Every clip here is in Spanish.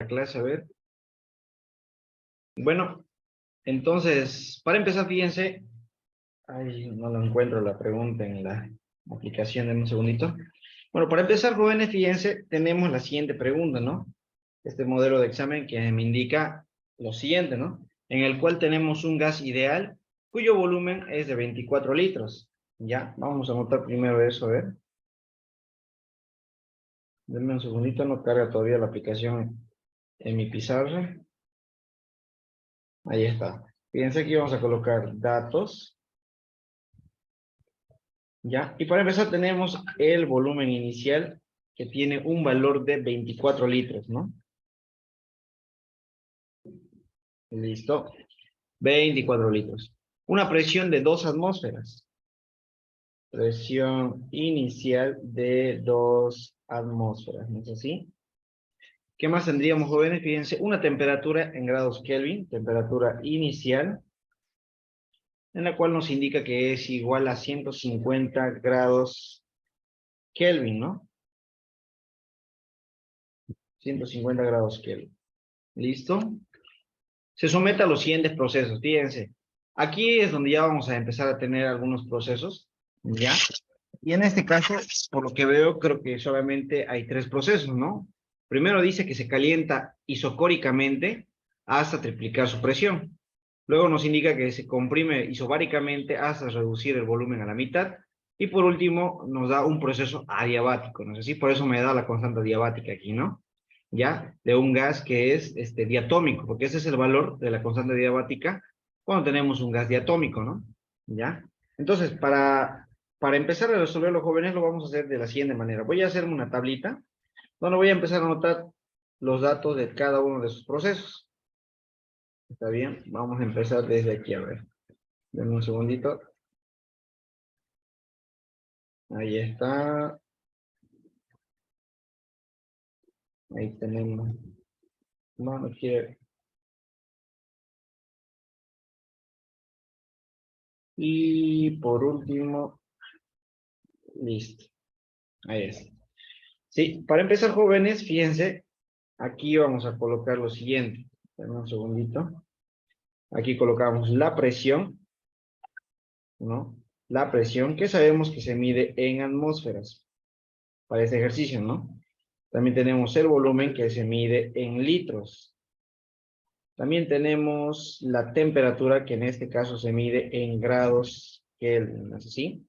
clase, a ver. Bueno, entonces, para empezar, fíjense, ay, no lo encuentro la pregunta en la aplicación, en un segundito. Bueno, para empezar, jóvenes, fíjense, tenemos la siguiente pregunta, ¿no? Este modelo de examen que me indica lo siguiente, ¿no? En el cual tenemos un gas ideal cuyo volumen es de 24 litros. Ya, vamos a anotar primero eso, a ver. Denme un segundito, no carga todavía la aplicación en mi pizarra. Ahí está. Fíjense aquí vamos a colocar datos. ¿Ya? Y para empezar tenemos el volumen inicial que tiene un valor de 24 litros, ¿no? Listo. 24 litros. Una presión de 2 atmósferas. Presión inicial de 2 atmósferas, ¿no es así? ¿Qué más tendríamos, jóvenes? Fíjense, una temperatura en grados Kelvin, temperatura inicial, en la cual nos indica que es igual a 150 grados Kelvin, ¿no? 150 grados Kelvin. ¿Listo? Se somete a los siguientes procesos. Fíjense, aquí es donde ya vamos a empezar a tener algunos procesos, ¿ya? Y en este caso, por lo que veo, creo que solamente hay 3 procesos, ¿no? Primero dice que se calienta isocóricamente hasta triplicar su presión. Luego nos indica que se comprime isobáricamente hasta reducir el volumen a la mitad. Y por último, nos da un proceso adiabático, ¿no es así? Por eso me da la constante adiabática aquí, ¿no? ¿Ya? De un gas que es diatómico, porque ese es el valor de la constante adiabática cuando tenemos un gas diatómico, ¿no? ¿Ya? Entonces, para empezar a resolver los jóvenes, lo vamos a hacer de la siguiente manera. Voy a hacerme una tablita donde voy a empezar a anotar los datos de cada uno de sus procesos. ¿Está bien? Vamos a empezar desde aquí, a ver. Denme un segundito. Ahí está. Ahí tenemos. No, no quiere. Y por último, listo. Ahí es. Sí, para empezar, jóvenes, fíjense, aquí vamos a colocar lo siguiente. Denme un segundito. Aquí colocamos la presión, ¿no? La presión que sabemos que se mide en atmósferas para este ejercicio, ¿no? También tenemos el volumen que se mide en litros. También tenemos la temperatura que en este caso se mide en grados Kelvin, ¿no es así?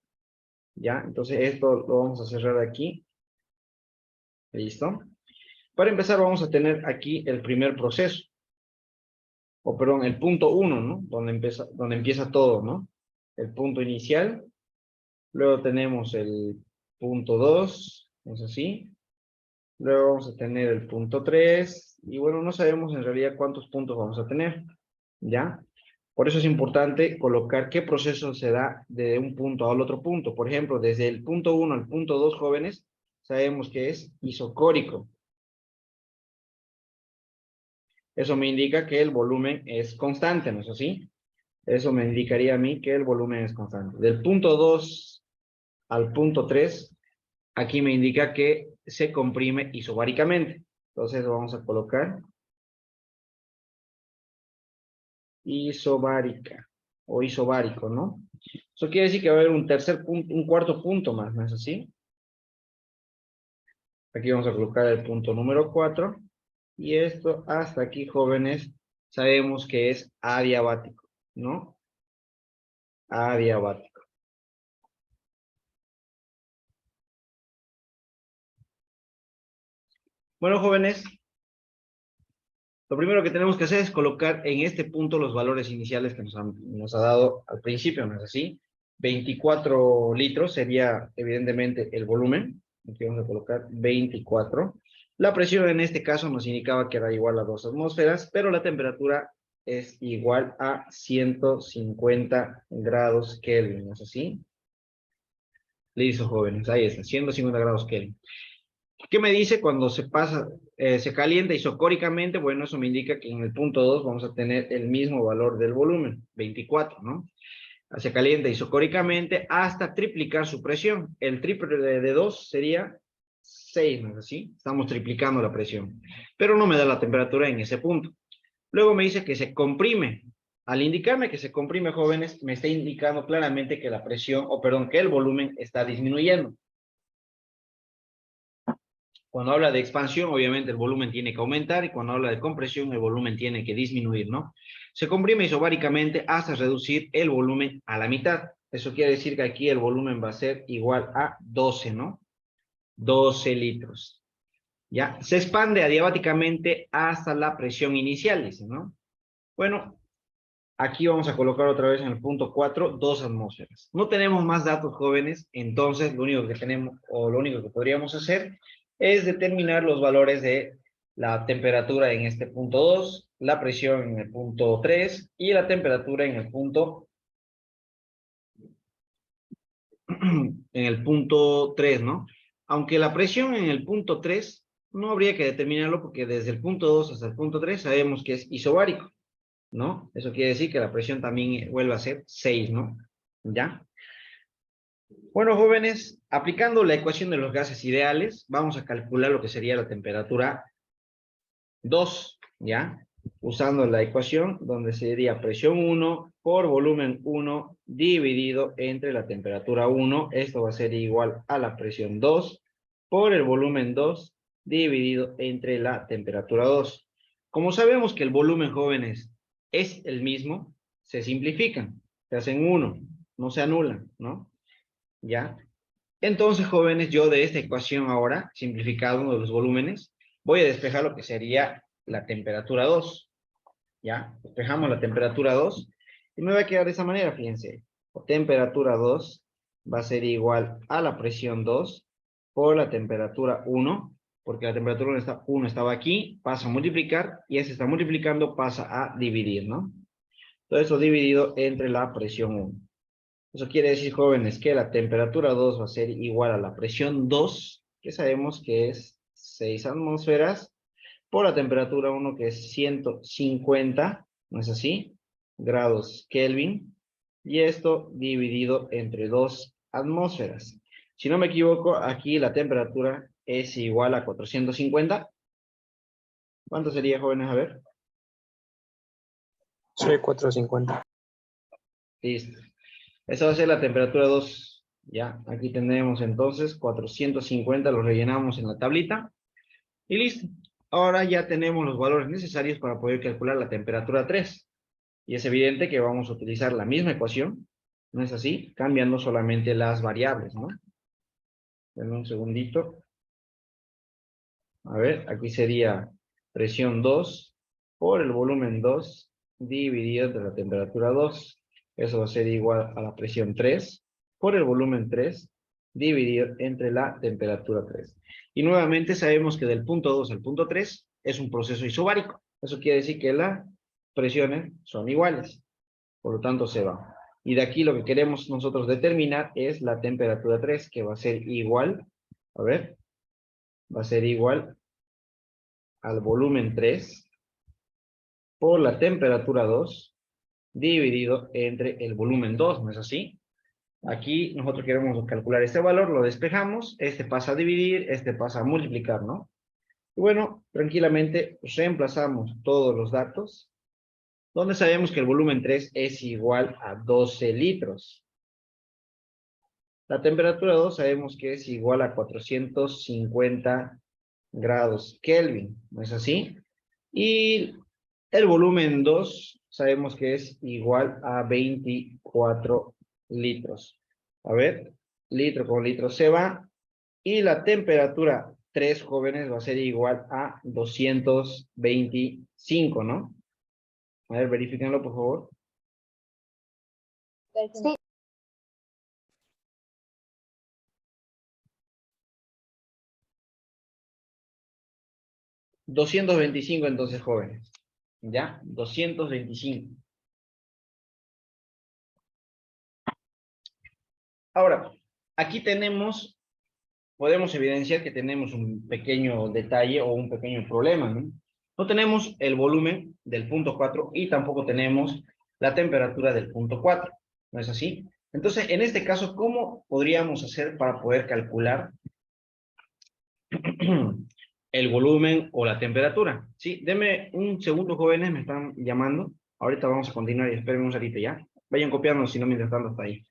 ¿Ya? Entonces esto lo vamos a cerrar aquí. ¿Listo? Para empezar vamos a tener aquí el primer proceso. O perdón, el punto 1, ¿no? Donde empieza todo, ¿no? El punto inicial. Luego tenemos el punto 2, ¿no es así? Luego vamos a tener el punto 3. Y bueno, no sabemos en realidad cuántos puntos vamos a tener. ¿Ya? Por eso es importante colocar qué proceso se da de un punto al otro punto. Por ejemplo, desde el punto 1 al punto 2, jóvenes, sabemos que es isocórico. Eso me indica que el volumen es constante, ¿no es así? Eso me indicaría a mí que el volumen es constante. Del punto 2 al punto 3, aquí me indica que se comprime isobáricamente. Entonces vamos a colocar isobárica o isobárico, ¿no? Eso quiere decir que va a haber un tercer punto, un cuarto punto más, ¿no es así? Aquí vamos a colocar el punto número 4. Y esto hasta aquí, jóvenes, sabemos que es adiabático, ¿no? Adiabático. Bueno, jóvenes, lo primero que tenemos que hacer es colocar en este punto los valores iniciales que nos ha dado al principio, ¿no es así? 24 litros sería evidentemente el volumen. Aquí vamos a colocar 24. La presión en este caso nos indicaba que era igual a 2 atmósferas, pero la temperatura es igual a 150 grados Kelvin, ¿no es así? Listo, jóvenes, ahí está, 150 grados Kelvin. ¿Qué me dice cuando se pasa, se calienta isocóricamente? Bueno, eso me indica que en el punto 2 vamos a tener el mismo valor del volumen, 24, ¿no? Se calienta isocóricamente hasta triplicar su presión. El triple de 2 sería 6, ¿no es así? Estamos triplicando la presión, pero no me da la temperatura en ese punto. Luego me dice que se comprime. Al indicarme que se comprime, jóvenes, me está indicando claramente que la presión, o perdón, que el volumen está disminuyendo. Cuando habla de expansión, obviamente el volumen tiene que aumentar, y cuando habla de compresión, el volumen tiene que disminuir, ¿no? Se comprime isobáricamente hasta reducir el volumen a la mitad. Eso quiere decir que aquí el volumen va a ser igual a 12, ¿no? 12 litros. ¿Ya? Se expande adiabáticamente hasta la presión inicial, dice, ¿no? Bueno, aquí vamos a colocar otra vez en el punto 4, 2 atmósferas. No tenemos más datos, jóvenes, entonces lo único que tenemos, o lo único que podríamos hacer, es determinar los valores de la temperatura en este punto 2, la presión en el punto 3 y la temperatura en el punto en el punto 3, ¿no? Aunque la presión en el punto 3 no habría que determinarlo porque desde el punto 2 hasta el punto 3 sabemos que es isobárico, ¿no? Eso quiere decir que la presión también vuelve a ser 6, ¿no? ¿Ya? Bueno, jóvenes, aplicando la ecuación de los gases ideales, vamos a calcular lo que sería la temperatura 2, ¿ya? Usando la ecuación donde sería presión 1 por volumen 1 dividido entre la temperatura 1. Esto va a ser igual a la presión 2 por el volumen 2 dividido entre la temperatura 2. Como sabemos que el volumen, jóvenes, es el mismo, se simplifican, se hacen 1, no se anulan, ¿no? ¿Ya? Entonces, jóvenes, yo de esta ecuación ahora, simplificado uno de los volúmenes, voy a despejar lo que sería la temperatura 2. ¿Ya? Despejamos la temperatura 2 y me va a quedar de esa manera, fíjense. La temperatura 2 va a ser igual a la presión 2 por la temperatura 1, porque la temperatura 1 estaba aquí, pasa a multiplicar, y ese está multiplicando, pasa a dividir, ¿no? Todo eso dividido entre la presión 1. Eso quiere decir, jóvenes, que la temperatura 2 va a ser igual a la presión 2, que sabemos que es 6 atmósferas, por la temperatura 1, que es 150, ¿no es así? Grados Kelvin. Y esto dividido entre 2 atmósferas. Si no me equivoco, aquí la temperatura es igual a 450. ¿Cuánto sería, jóvenes? A ver. Sí, 450. Listo. Esa va a ser la temperatura 2. Ya, aquí tenemos entonces 450, lo rellenamos en la tablita. Y listo. Ahora ya tenemos los valores necesarios para poder calcular la temperatura 3. Y es evidente que vamos a utilizar la misma ecuación, ¿no es así? Cambiando solamente las variables, ¿no? Denme un segundito. A ver, aquí sería presión 2 por el volumen 2 dividido entre la temperatura 2. Eso va a ser igual a la presión 3 por el volumen 3 dividido entre la temperatura 3. Y nuevamente sabemos que del punto 2 al punto 3 es un proceso isobárico. Eso quiere decir que las presiones son iguales. Por lo tanto, se va. Y de aquí lo que queremos nosotros determinar es la temperatura 3, que va a ser igual, a ver, va a ser igual al volumen 3 por la temperatura 2 dividido entre el volumen 2, ¿no es así? Aquí nosotros queremos calcular este valor, lo despejamos, este pasa a dividir, este pasa a multiplicar, ¿no? Y bueno, tranquilamente reemplazamos todos los datos, donde sabemos que el volumen 3 es igual a 12 litros. La temperatura 2 sabemos que es igual a 450 grados Kelvin, ¿no es así? Y el volumen 2 sabemos que es igual a 24 litros. A ver, litro con litro se va. Y la temperatura 3, jóvenes, va a ser igual a 225, ¿no? A ver, verifíquenlo, por favor. Sí. 225 entonces, jóvenes. ¿Ya? 225. Ahora, aquí podemos evidenciar que tenemos un pequeño detalle o un pequeño problema, ¿no? No tenemos el volumen del punto 4 y tampoco tenemos la temperatura del punto 4, ¿no es así? Entonces, en este caso, ¿cómo podríamos hacer para poder calcular el volumen o la temperatura. Sí, denme un segundo, jóvenes, me están llamando. Ahorita vamos a continuar y esperen un ratito ya. Vayan copiando, si no, mientras tanto hasta ahí.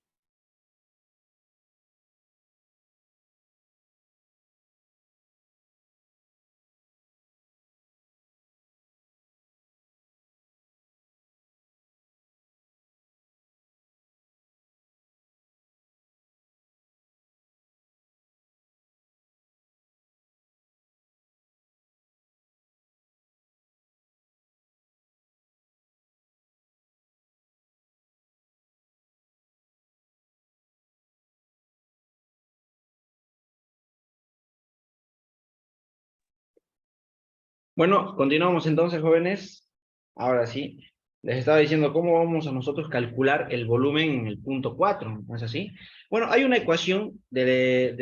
Bueno, continuamos entonces, jóvenes. Ahora sí, les estaba diciendo cómo vamos a nosotros calcular el volumen en el punto 4, ¿no es así? Bueno, hay una ecuación de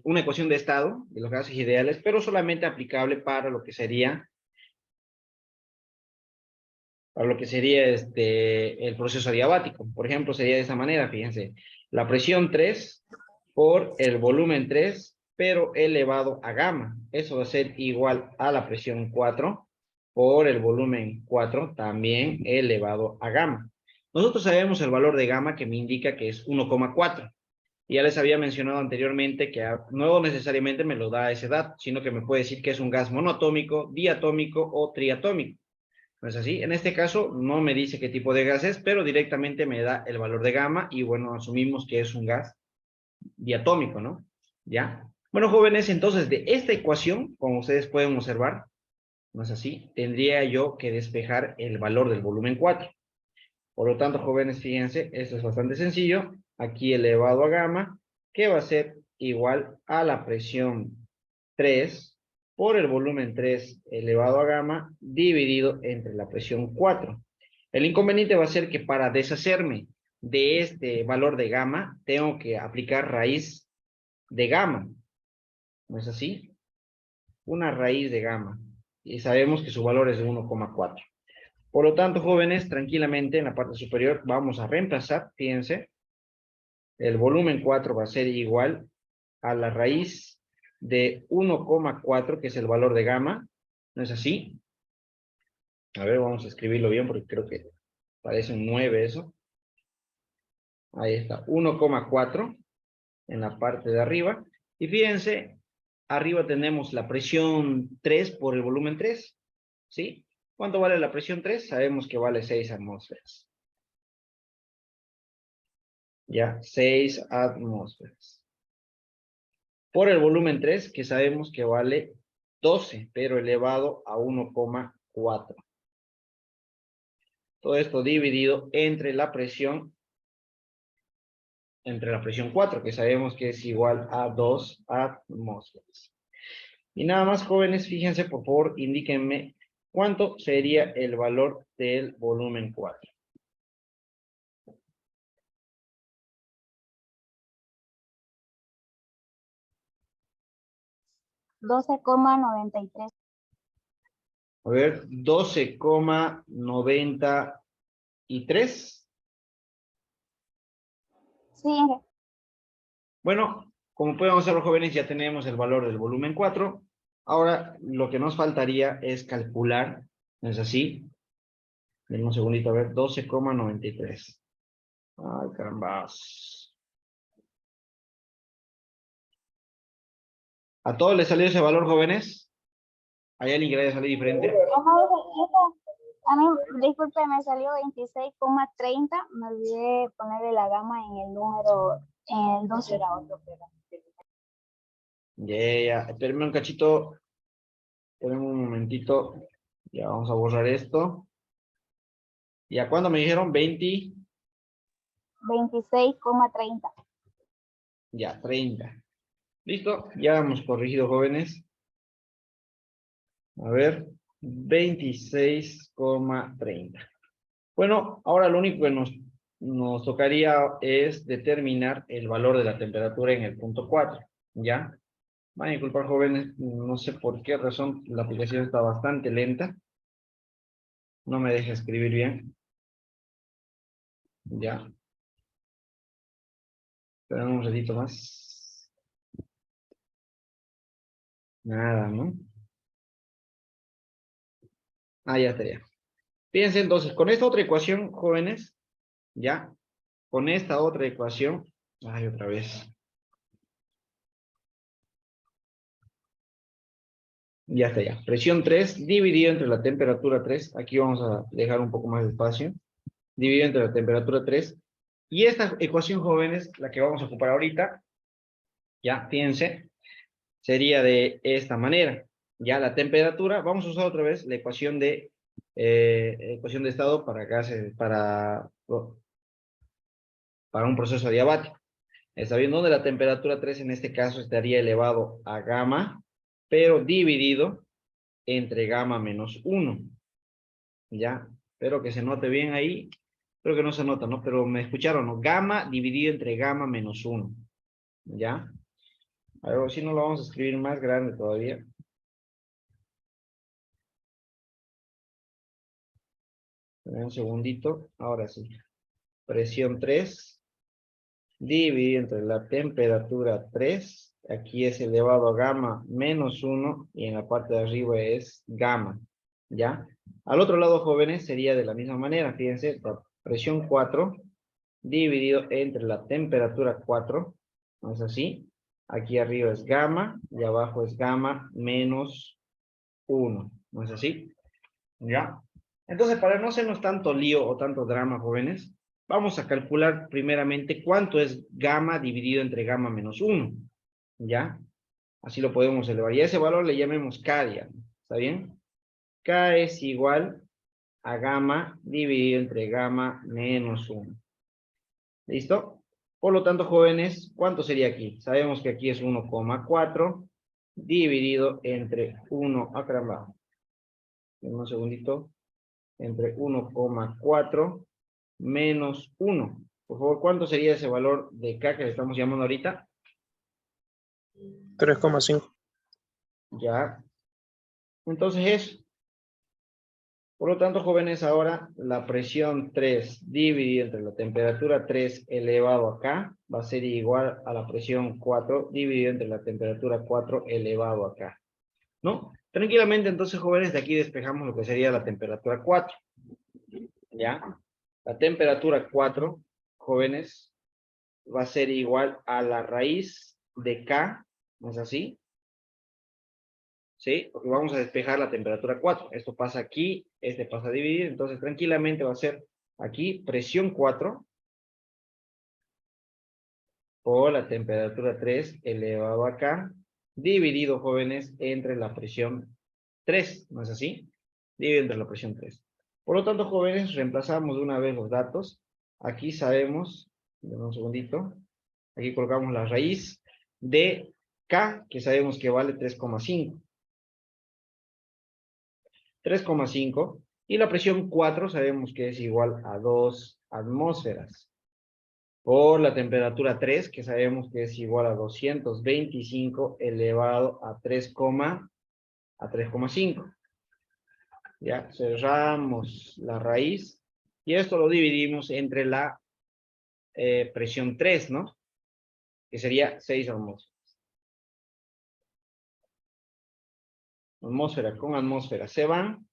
una ecuación de estado de los gases ideales, pero solamente aplicable para lo que sería el proceso adiabático. Por ejemplo, sería de esta manera, fíjense, la presión 3 por el volumen 3, pero elevado a gamma. Eso va a ser igual a la presión 4 por el volumen 4, también elevado a gamma. Nosotros sabemos el valor de gamma que me indica que es 1,4. Ya les había mencionado anteriormente que no necesariamente me lo da ese dato, sino que me puede decir que es un gas monoatómico, diatómico o triatómico. ¿No es así? En este caso no me dice qué tipo de gas es, pero directamente me da el valor de gamma y bueno, asumimos que es un gas diatómico, ¿no? ¿Ya? Bueno, jóvenes, entonces de esta ecuación, como ustedes pueden observar, ¿no es así? Tendría yo que despejar el valor del volumen 4. Por lo tanto, jóvenes, fíjense, esto es bastante sencillo. Aquí elevado a gamma, que va a ser igual a la presión 3 por el volumen 3 elevado a gamma dividido entre la presión 4. El inconveniente va a ser que para deshacerme de este valor de gamma, tengo que aplicar raíz de gamma. ¿No es así? Una raíz de gamma. Y sabemos que su valor es de 1,4. Por lo tanto, jóvenes, tranquilamente en la parte superior vamos a reemplazar, fíjense, el volumen 4 va a ser igual a la raíz de 1,4, que es el valor de gamma. ¿No es así? A ver, vamos a escribirlo bien porque creo que parece un 9 eso. Ahí está, 1,4 en la parte de arriba. Y fíjense, arriba tenemos la presión 3 por el volumen 3. ¿Sí? ¿Cuánto vale la presión 3? Sabemos que vale 6 atmósferas. Ya, 6 atmósferas. Por el volumen 3, que sabemos que vale 12, pero elevado a 1,4. Todo esto dividido entre la presión 4, que sabemos que es igual a 2 atmósferas. Y nada más, jóvenes, fíjense, por favor, indíquenme cuánto sería el valor del volumen 4. 12,93. A ver, 12,93. Sí, Bueno, como pueden observar, jóvenes, ya tenemos el valor del volumen 4. Ahora, lo que nos faltaría es calcular, ¿no es así? Denme un segundito, a ver, 12,93. Ay, caramba. ¿A todos les salió ese valor, jóvenes? ¿Hay alguien que le haya salido diferente? a mí, disculpe, me salió 26,30. Me olvidé ponerle la gama en el número, en el 12 era otro, pero. Ya. Espérenme un cachito. Espérenme un momentito. Ya vamos a borrar esto. ¿Y a cuándo me dijeron? 20. 26,30. Ya, 30. ¿Listo? Ya hemos corregido, jóvenes. A ver, 26,30. Bueno, ahora lo único que nos tocaría es determinar el valor de la temperatura en el punto 4. ¿Ya? Van a disculpar, jóvenes, no sé por qué razón la aplicación está bastante lenta. No me deja escribir bien. Ya. Esperamos un ratito más. Nada, ¿no? Ah, ya estaría. Fíjense entonces, con esta otra ecuación, jóvenes, ya, con esta otra ecuación, ay, otra vez. Ya está ya. Presión 3 dividido entre la temperatura 3. Aquí vamos a dejar un poco más de espacio. Dividido entre la temperatura 3. Y esta ecuación, jóvenes, la que vamos a ocupar ahorita, ya, fíjense, sería de esta manera. Ya la temperatura, vamos a usar otra vez la ecuación de estado para gases, para un proceso adiabático. Está bien, donde la temperatura 3 en este caso estaría elevado a gamma, pero dividido entre gamma menos 1. Ya, espero que se note bien ahí. Creo que no se nota, ¿no? Pero me escucharon, ¿no? Gamma dividido entre gamma menos 1. ¿Ya? A ver, si no lo vamos a escribir más grande todavía. Un segundito. Ahora sí. Presión 3 dividido entre la temperatura 3. Aquí es elevado a gamma menos 1 y en la parte de arriba es gamma. ¿Ya? Al otro lado, jóvenes, sería de la misma manera. Fíjense, la presión 4 dividido entre la temperatura 4, ¿no es así? Aquí arriba es gamma y abajo es gamma menos 1, ¿no es así? ¿Ya? Entonces, para no hacernos tanto lío o tanto drama, jóvenes, vamos a calcular primeramente cuánto es gamma dividido entre gamma menos 1, ¿ya? Así lo podemos elevar. Y a ese valor le llamemos K, digamos, ¿está bien? K es igual a gamma dividido entre gamma menos 1. ¿Listo? Por lo tanto, jóvenes, ¿cuánto sería aquí? Sabemos que aquí es 1,4 dividido entre 1, caramba, un segundito, entre 1,4 menos 1. Por favor, ¿cuánto sería ese valor de K que le estamos llamando ahorita? 3,5. Ya. Entonces eso. Por lo tanto, jóvenes, ahora la presión 3 dividida entre la temperatura 3 elevado a K va a ser igual a la presión 4 dividida entre la temperatura 4 elevado a K. ¿No? Tranquilamente, entonces, jóvenes, de aquí despejamos lo que sería la temperatura 4. ¿Ya? La temperatura 4, jóvenes, va a ser igual a la raíz de K, ¿no es así? ¿Sí? Porque vamos a despejar la temperatura 4. Esto pasa aquí, este pasa a dividir, entonces tranquilamente va a ser aquí presión 4 por la temperatura 3 elevado a K, dividido, jóvenes, entre la presión 3, ¿no es así? Dividido entre la presión 3. Por lo tanto, jóvenes, reemplazamos de una vez los datos. Aquí sabemos, denme un segundito, aquí colocamos la raíz de K, que sabemos que vale 3,5. 3,5 y la presión 4 sabemos que es igual a 2 atmósferas por la temperatura 3 que sabemos que es igual a 225 elevado a 3,5. Ya cerramos la raíz y esto lo dividimos entre la presión 3, ¿no? Que sería 6 atmósferas. Atmósfera con atmósfera se van.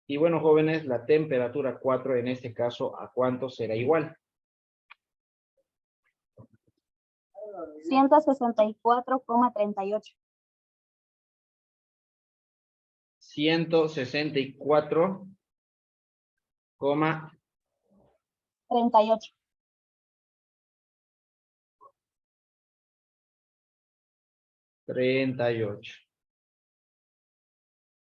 Y bueno, jóvenes, la temperatura 4 en este caso, ¿a cuánto será igual? 164,38. 164,38. 38.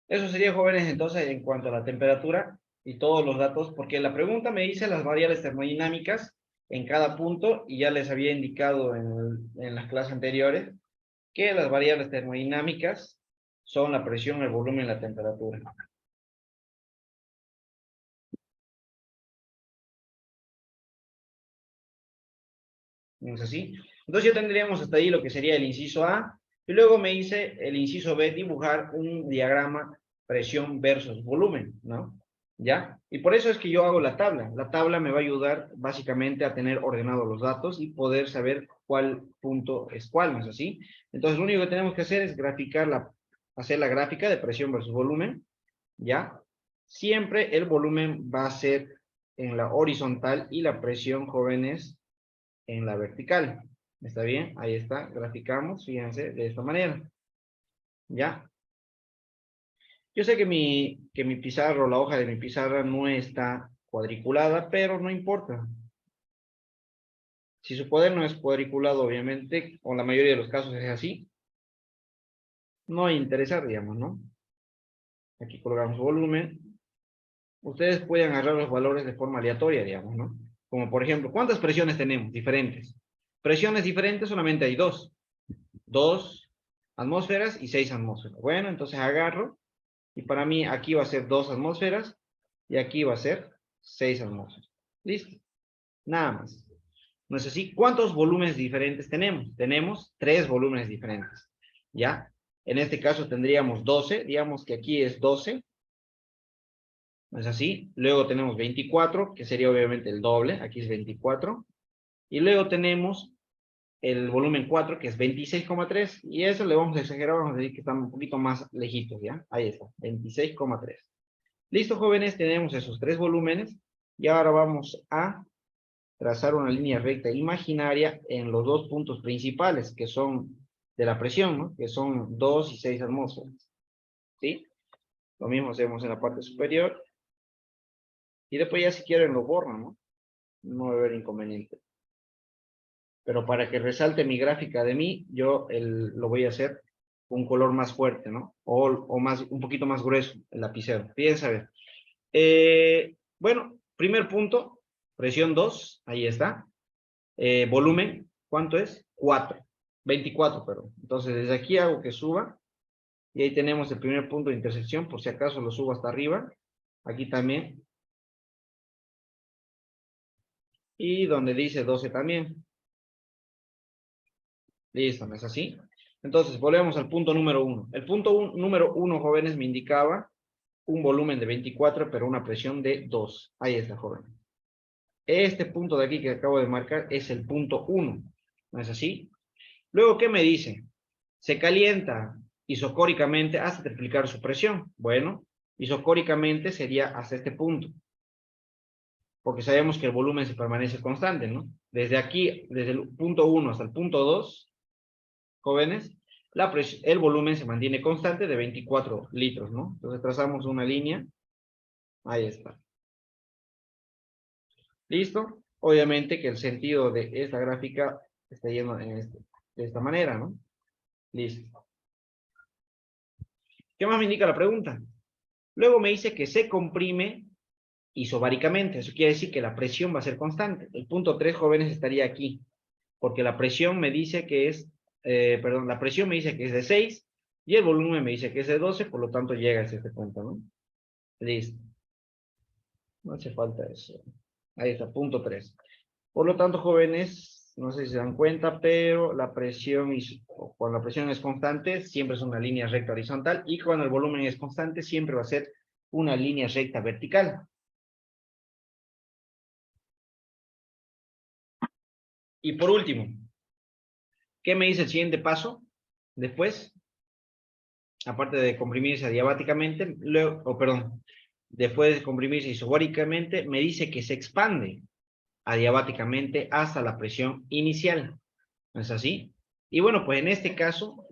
Eso sería, jóvenes, entonces, en cuanto a la temperatura y todos los datos, porque la pregunta me dice las variables termodinámicas en cada punto, y ya les había indicado en las clases anteriores que las variables termodinámicas son la presión, el volumen y la temperatura. ¿No es así? Entonces ya tendríamos hasta ahí lo que sería el inciso A, y luego me hice el inciso B, dibujar un diagrama presión versus volumen, ¿no? ¿Ya? Y por eso es que yo hago la tabla. La tabla me va a ayudar básicamente a tener ordenados los datos y poder saber cuál punto es cuál, ¿no es así? Entonces lo único que tenemos que hacer es graficar hacer la gráfica de presión versus volumen, ¿ya? Siempre el volumen va a ser en la horizontal y la presión, jóvenes, en la vertical. ¿Está bien? Ahí está, graficamos, fíjense, de esta manera. ¿Ya? Yo sé que mi pizarra o la hoja de mi pizarra no está cuadriculada, pero no importa. Si su cuaderno es cuadriculado, obviamente, o la mayoría de los casos es así, no interesa, digamos, ¿no? Aquí colocamos volumen. Ustedes pueden agarrar los valores de forma aleatoria, digamos, ¿no? Como por ejemplo, ¿cuántas presiones tenemos? Diferentes. Presiones diferentes solamente hay dos. 2 atmósferas y 6 atmósferas. Bueno, entonces agarro y para mí aquí va a ser 2 atmósferas y aquí va a ser 6 atmósferas. Listo. Nada más. ¿No es así? ¿Cuántos volúmenes diferentes tenemos? Tenemos 3 volúmenes diferentes. ¿Ya? En este caso tendríamos 12. Digamos que aquí es 12. ¿No es así? Luego tenemos 24, que sería obviamente el doble. Aquí es 24. Y luego tenemos el volumen 4, que es 26,3. Y eso le vamos a exagerar, vamos a decir que están un poquito más lejitos, ¿ya? Ahí está, 26,3. Listo, jóvenes, tenemos esos 3 volúmenes. Y ahora vamos a trazar una línea recta imaginaria en los 2 puntos principales, que son de la presión, ¿no? Que son 2 y 6 atmósferas. ¿Sí? Lo mismo hacemos en la parte superior. Y después ya si quieren lo borran, ¿no? No va a haber inconveniente. Pero para que resalte mi gráfica de mí, yo lo voy a hacer un color más fuerte, ¿no? O más, un poquito más grueso, el lapicero. Fíjense, a ver. Bueno, primer punto, presión 2, ahí está. Volumen, ¿cuánto es? 4, 24, perdón. Entonces, desde aquí hago que suba. Y ahí tenemos el primer punto de intersección, por si acaso lo subo hasta arriba. Aquí también. Y donde dice 12 también. Listo, ¿no es así? Entonces, volvemos al punto número 1. El punto número 1, jóvenes, me indicaba un volumen de 24, pero una presión de 2. Ahí está, joven. Este punto de aquí que acabo de marcar es el punto 1. ¿No es así? Luego, ¿qué me dice? Se calienta isocóricamente hasta triplicar su presión. Bueno, isocóricamente sería hasta este punto. Porque sabemos que el volumen se permanece constante, ¿no? Desde aquí, desde el punto 1 hasta el punto 2, jóvenes, el volumen se mantiene constante de 24 litros, ¿no? Entonces trazamos una línea. Ahí está. ¿Listo? Obviamente que el sentido de esta gráfica está yendo de esta manera, ¿no? Listo. ¿Qué más me indica la pregunta? Luego me dice que se comprime isobáricamente. Eso quiere decir que la presión va a ser constante. El punto 3, jóvenes, estaría aquí. Porque la presión me dice que es, perdón, la presión me dice que es de 6 y el volumen me dice que es de 12, por lo tanto llega a este punto, ¿no? Listo. No hace falta eso. Ahí está, punto 3. Por lo tanto, jóvenes, no sé si se dan cuenta, pero la presión, cuando la presión es constante, siempre es una línea recta horizontal, y cuando el volumen es constante, siempre va a ser una línea recta vertical. Y por último, ¿qué me dice el siguiente paso? Después, aparte de comprimirse adiabáticamente, luego, perdón, después de comprimirse isobáricamente, me dice que se expande adiabáticamente hasta la presión inicial. ¿No es así? Y bueno, pues en este caso,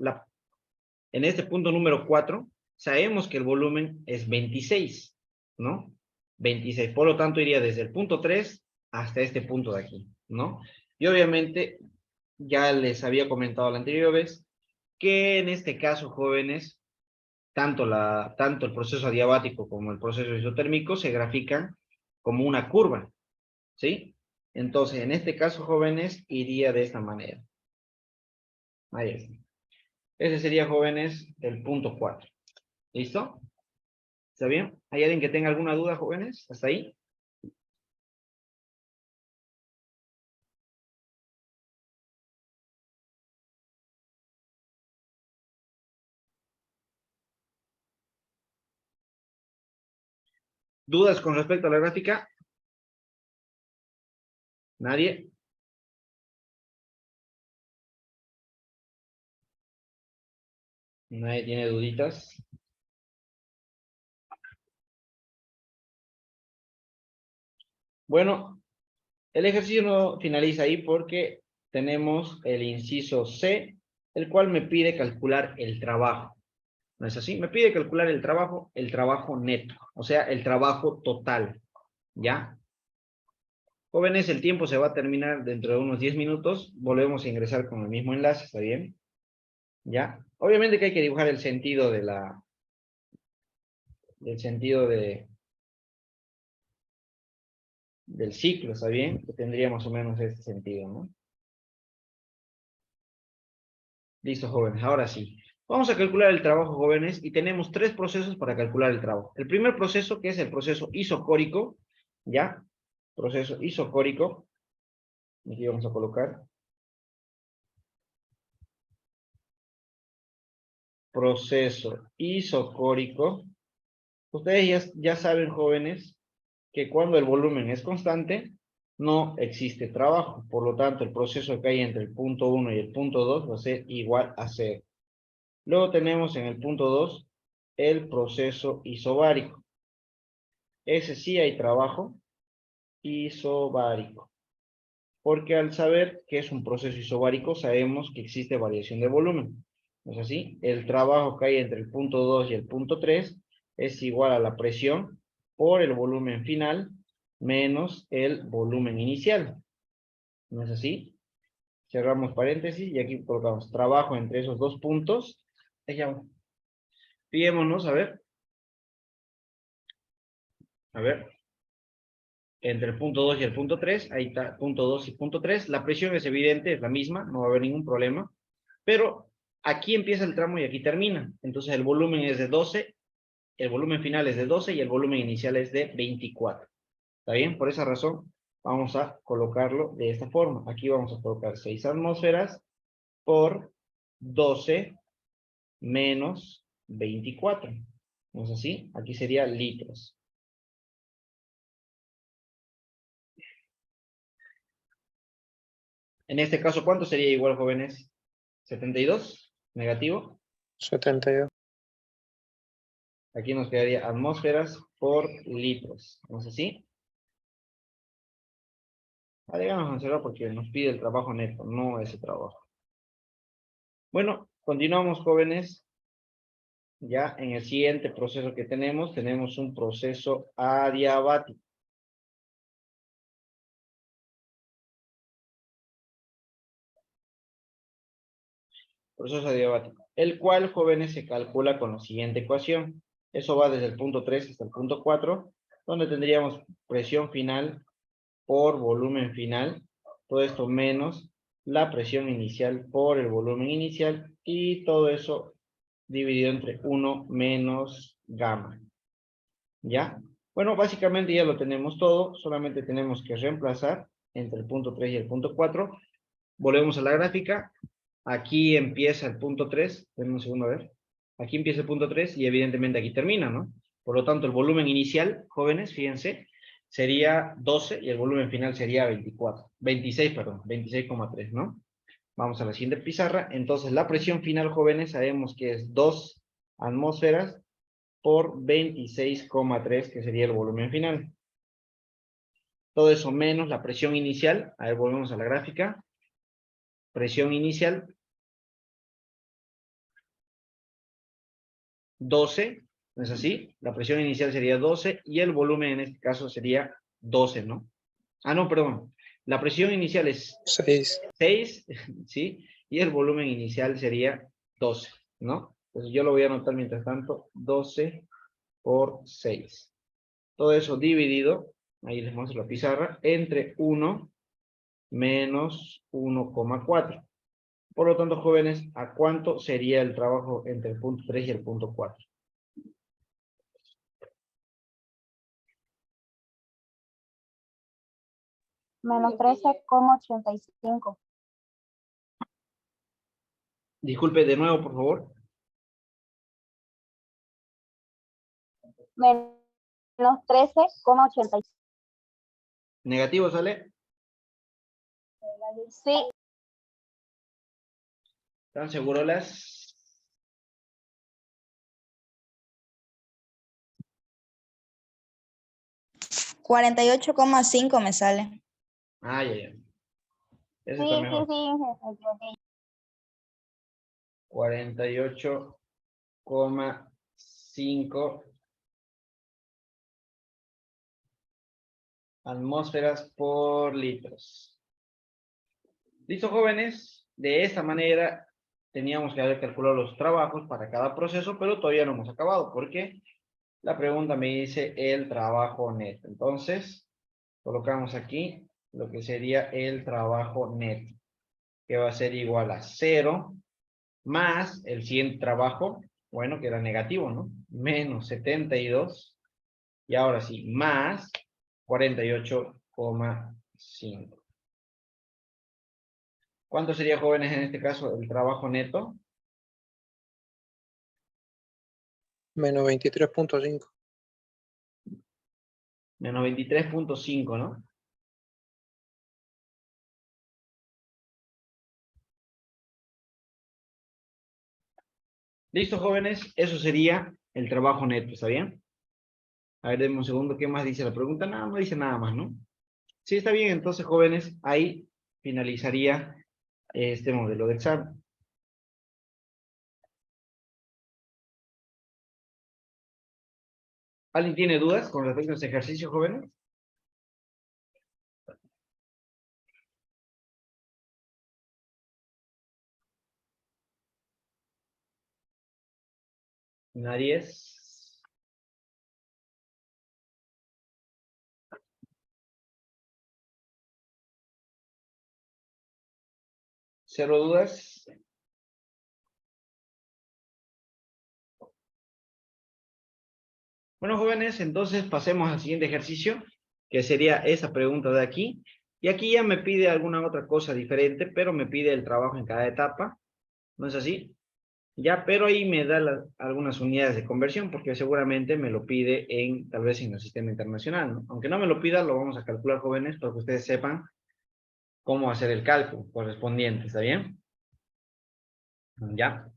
en este punto número 4, sabemos que el volumen es 26, ¿no? 26, por lo tanto iría desde el punto 3 hasta este punto de aquí, ¿no? Y obviamente, ya les había comentado la anterior vez, que en este caso, jóvenes, tanto el proceso adiabático como el proceso isotérmico se grafican como una curva, ¿sí? Entonces, en este caso, jóvenes, iría de esta manera. Ahí está. Ese sería, jóvenes, el punto 4. ¿Listo? ¿Está bien? ¿Hay alguien que tenga alguna duda, jóvenes? ¿Hasta ahí? ¿Dudas con respecto a la gráfica? ¿Nadie? Nadie tiene duditas. Bueno, el ejercicio no finaliza ahí porque tenemos el inciso C, el cual me pide calcular el trabajo. ¿No es así? Me pide calcular el trabajo neto, o sea, el trabajo total. ¿Ya? Jóvenes, el tiempo se va a terminar dentro de unos 10 minutos. Volvemos a ingresar con el mismo enlace, ¿está bien? ¿Ya? Obviamente que hay que dibujar el sentido de del ciclo, ¿está bien? Que tendría más o menos este sentido, ¿no? Listo, jóvenes, ahora sí. Vamos a calcular el trabajo, jóvenes, y tenemos tres procesos para calcular el trabajo. El primer proceso, que es el proceso isocórico, ¿ya? Proceso isocórico. Aquí vamos a colocar. Proceso isocórico. Ustedes ya saben, jóvenes, que cuando el volumen es constante, no existe trabajo. Por lo tanto, el proceso que hay entre el punto 1 y el punto 2 va a ser igual a 0. Luego tenemos en el punto 2 el proceso isobárico. Ese sí hay trabajo isobárico. Porque al saber que es un proceso isobárico, sabemos que existe variación de volumen. ¿No es así? El trabajo que hay entre el punto 2 y el punto 3 es igual a la presión por el volumen final menos el volumen inicial. ¿No es así? Cerramos paréntesis y aquí colocamos trabajo entre esos dos puntos. Fijémonos, a ver, entre el punto 2 y el punto 3, ahí está, punto 2 y punto 3, la presión es evidente, es la misma, no va a haber ningún problema, pero aquí empieza el tramo y aquí termina, entonces el volumen es de 12, el volumen final es de 12 y el volumen inicial es de 24, ¿está bien? Por esa razón vamos a colocarlo de esta forma, aquí vamos a colocar 6 atmósferas por 12 menos 24, ¿no es así? Aquí sería litros. En este caso, ¿cuánto sería igual, jóvenes? 72, negativo. 72. Aquí nos quedaría atmósferas por litros. ¿No es así? Agregamos en cero porque nos pide el trabajo neto, no ese trabajo. Bueno, continuamos, jóvenes. Ya en el siguiente proceso que tenemos un proceso adiabático. Proceso adiabático, el cual, jóvenes, se calcula con la siguiente ecuación. Eso va desde el punto 3 hasta el punto 4, donde tendríamos presión final por volumen final, todo esto menos la presión inicial por el volumen inicial, y todo eso dividido entre 1 menos gamma. ¿Ya? Bueno, básicamente ya lo tenemos todo, solamente tenemos que reemplazar entre el punto 3 y el punto 4. Volvemos a la gráfica. Aquí empieza el punto 3. Denme un segundo a ver. Aquí empieza el punto 3 y evidentemente aquí termina, ¿no? Por lo tanto, el volumen inicial, jóvenes, fíjense, sería 12 y el volumen final sería 26, perdón, 26,3, ¿no? Vamos a la siguiente pizarra. Entonces, la presión final, jóvenes, sabemos que es 2 atmósferas por 26,3, que sería el volumen final. Todo eso menos la presión inicial. A ver, volvemos a la gráfica. Presión inicial 12, ¿no es así? La presión inicial sería 12 y el volumen en este caso sería 12, ¿no? Ah, no, perdón. La presión inicial es 6. 6, ¿sí? Y el volumen inicial sería 12, ¿no? Entonces yo lo voy a anotar mientras tanto, 12 por 6. Todo eso dividido, ahí les muestro la pizarra, entre 1 menos 1,4. Por lo tanto, jóvenes, ¿a cuánto sería el trabajo entre el punto 3 y el punto 4? Menos 13,85. Disculpe de nuevo, por favor. Menos 13,85. Negativo, ¿sale? Sí. ¿Están seguros las? 48,5 me sale. Ah, ya, ya. Eso Sí, está sí, mejor. sí, me equivoqué. 48,5 atmósferas por litros. ¿Listo, jóvenes? De esta manera teníamos que haber calculado los trabajos para cada proceso, pero todavía no hemos acabado, porque la pregunta me dice el trabajo neto. Entonces, colocamos aquí lo que sería el trabajo neto, que va a ser igual a 0 más el siguiente trabajo, bueno, que era negativo, ¿no? Menos 72, y ahora sí, más 48,5. ¿Cuánto sería, jóvenes, en este caso, el trabajo neto? Menos 23,5. Menos 23,5, ¿no? ¿Listo, jóvenes? Eso sería el trabajo neto, ¿está bien? A ver, denme un segundo, ¿qué más dice la pregunta? Nada, no dice nada más, ¿no? Sí, está bien, entonces, jóvenes, ahí finalizaría este modelo de examen. ¿Alguien tiene dudas con respecto a este ejercicio, jóvenes? Nadie es. ¿Cero dudas? Bueno, jóvenes, entonces pasemos al siguiente ejercicio, que sería esa pregunta de aquí. Y aquí ya me pide alguna otra cosa diferente, pero me pide el trabajo en cada etapa. ¿No es así? Ya, pero ahí me da algunas unidades de conversión, porque seguramente me lo pide tal vez en el sistema internacional, ¿no? Aunque no me lo pida, lo vamos a calcular, jóvenes, para que ustedes sepan cómo hacer el cálculo correspondiente, ¿está bien? Ya.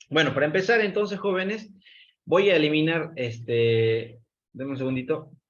Bueno, para empezar entonces, jóvenes, voy a eliminar, denme un segundito,